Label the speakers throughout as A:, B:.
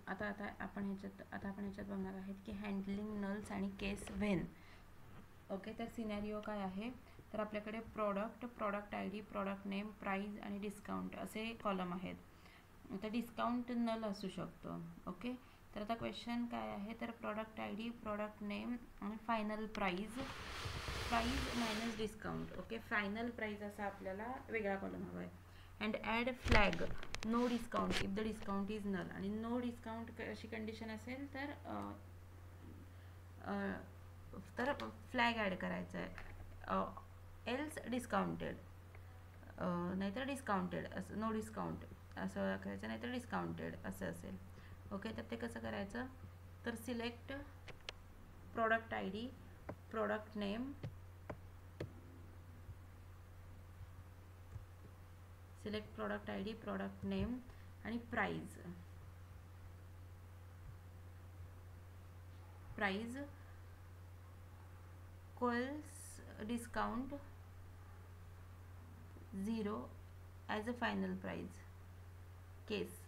A: आता आपण ह्याच्यात बघणार आहेत की हँडलिंग नल्स आणि केस व्हेन. ओके, तर सिनॅरिओ काय आहे, तर आपल्याकडे product I D, product name, price आणि डिस्काउंट असे कॉलम आहेत. तर डिस्काउंट नल असू शकतो. ओके, तर आता क्वेश्चन काय आहे, तर product I D, product name आणि final price minus discount. Okay, final price असा आपल्याला वेगळा कॉलम हवा आहे. And add flag no discount if the discount is null. आणि नो डिस्काउंट अशी कंडिशन असेल तर फ्लॅग ॲड करायचा आहे. एल्स डिस्काउंटेड, नाहीतर डिस्काउंटेड असं, नो डिस्काउंट असं करायचं, नाहीतर डिस्काउंटेड असं असेल. ओके, तर ते कसं करायचं, तर select product I D, product name, select product I D, product name आणि price coalesce discount 0 as a final price. Case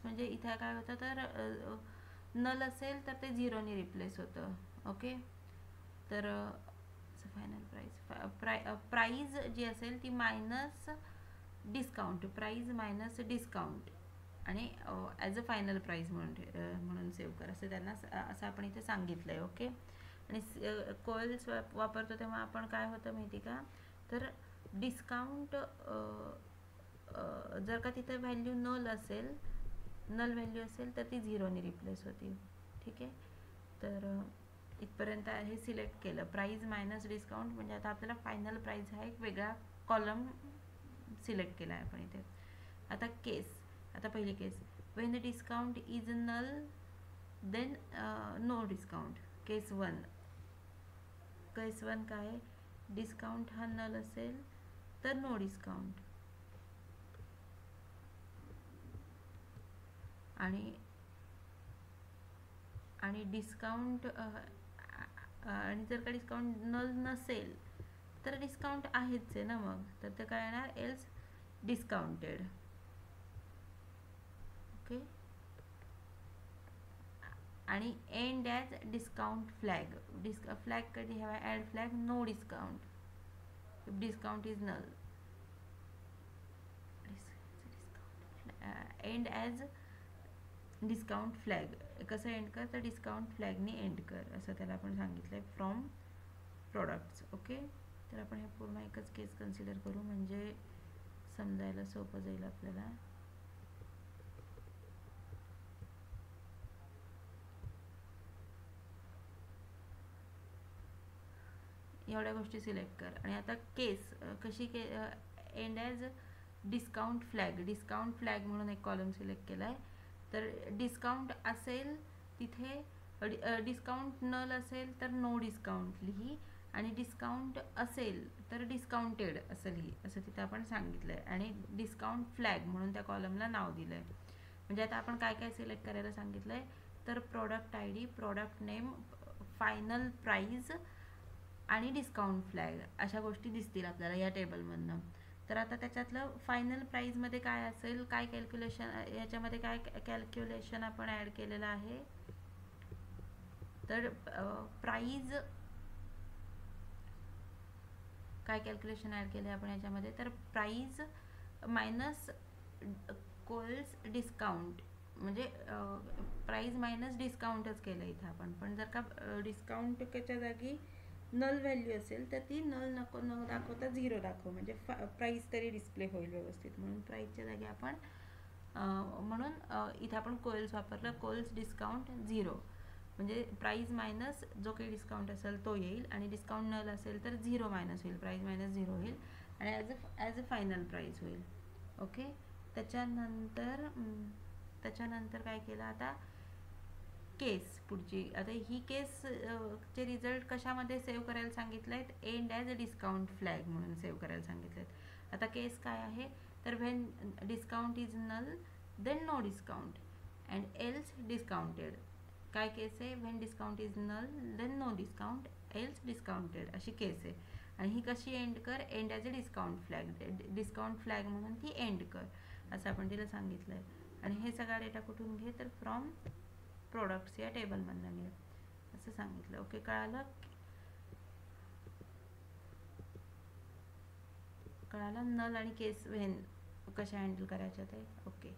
A: म्हणजे इथे काय होतं, तर नल असेल तर ते 0ने रिप्लेस होतं. ओके, तर फायनल प्राईज जी असेल ती minus discount, price minus discount आणि ॲज अ फायनल प्राईज म्हणून सेव्ह कर असं त्यांना असं आपण इथे सांगितलं आहे. ओके, आणि कोल्स वापरतो तेव्हा आपण काय होतं माहिती का, तर डिस्काउंट जर का तिथे व्हॅल्यू नल व्हॅल्यू असेल तर ती 0ने रिप्लेस होती. ठीक आहे, तर इथपर्यंत हे सिलेक्ट केलं. प्राईज मायनस डिस्काउंट म्हणजे आता आपल्याला फायनल प्राईज हा एक वेगळा कॉलम सिलेक्ट केला आहे आपण इथे. आता केस, आता पहिली case, when the discount is null then no discount. Case 1 काय आहे, डिस्काउंट हा नल असेल तर नो डिस्काउंट, आणि डिस्काउंट आणि जर का डिस्काउंट नल नसेल तर डिस्काउंट आहेच आहे ना, मग तर ते काय येणार, एल्स डिस्काउंटेड. ओके, आणि end as discount flag. Flag कधी हवा, add flag no discount if discount is null. End as discount flag. कसं एंड कर, तर डिस्काउंट फ्लॅगने एंड कर असं त्याला आपण सांगितलं आहे फ्रॉम प्रोडक्ट्स. ओके, तर आपण हे पूर्ण एकच केस कन्सिडर करू म्हणजे समजायला सोपं जाईल आपल्याला. एवढ्या गोष्टी सिलेक्ट कर. आणि आता केस कशी एंड ॲज डिस्काउंट फ्लॅग म्हणून एक कॉलम सिलेक्ट केला आहे. तर डिस्काउंट असेल तिथे, डिस्काउंट नल असेल तर नो डिस्काउंट लिही, आणि डिस्काउंट असेल तर डिस्काउंटेड असं लिही असं तिथे आपण सांगितलं आहे. आणि डिस्काउंट फ्लॅग म्हणून त्या कॉलमला नाव दिलं आहे. म्हणजे आता आपण काय काय सिलेक्ट करायला सांगितलं आहे, तर product I D, product name, final price आणि डिस्काउंट फ्लॅग अशा गोष्टी दिसतील आपल्याला या टेबलमधनं. तर आता त्याच्यातलं फायनल प्राईजमध्ये काय असेल, काय कॅल्क्युलेशन, याच्यामध्ये काय कॅल्क्युलेशन आपण ॲड केलेलं आहे, तर प्राईज काय कॅल्क्युलेशन ॲड केलं आहे आपण याच्यामध्ये, तर प्राईज मायनस कोल्स डिस्काउंट म्हणजे प्राईज मायनस डिस्काउंटच केलं इथं आपण. पण जर का डिस्काउंटच्या जागी नल व्हॅल्यू असेल तर ती नल न दाखवता 0 दाखव म्हणजे प्राईस तरी डिस्प्ले होईल व्यवस्थित. म्हणून प्राईसच्या जागी आपण म्हणून इथं आपण कोल्स वापरलं, कोल्स डिस्काउंट 0 म्हणजे प्राईज मायनस जो काही डिस्काउंट असेल तो येईल, आणि डिस्काउंट नल असेल तर 0 मायनस होईल, प्राईज मायनस 0 होईल, आणि ॲज अ फायनल प्राईज होईल. ओके, त्याच्यानंतर काय केलं, आता केस पुढची. आता ही केस चे रिझल्ट कशामध्ये सेव्ह करायला सांगितले आहेत, end as a discount flag म्हणून सेव्ह करायला सांगितले आहेत. आता केस काय आहे, तर when discount is null then no discount and else discounted. काय केस आहे, when discount is null then no discount else discounted अशी केस आहे. आणि ही कशी एंड कर, end as a discount flag म्हणून ती एंड कर असं आपण तिला सांगितलं आहे. आणि हे सगळा डेटा कुठून घे तर फ्रॉम प्रोडक्ट्स या टेबलमधनं घे असं सांगितलं. ओके, कळालं? नल आणि केस व्हेन कशा हँडल करायच्या ते. ओके.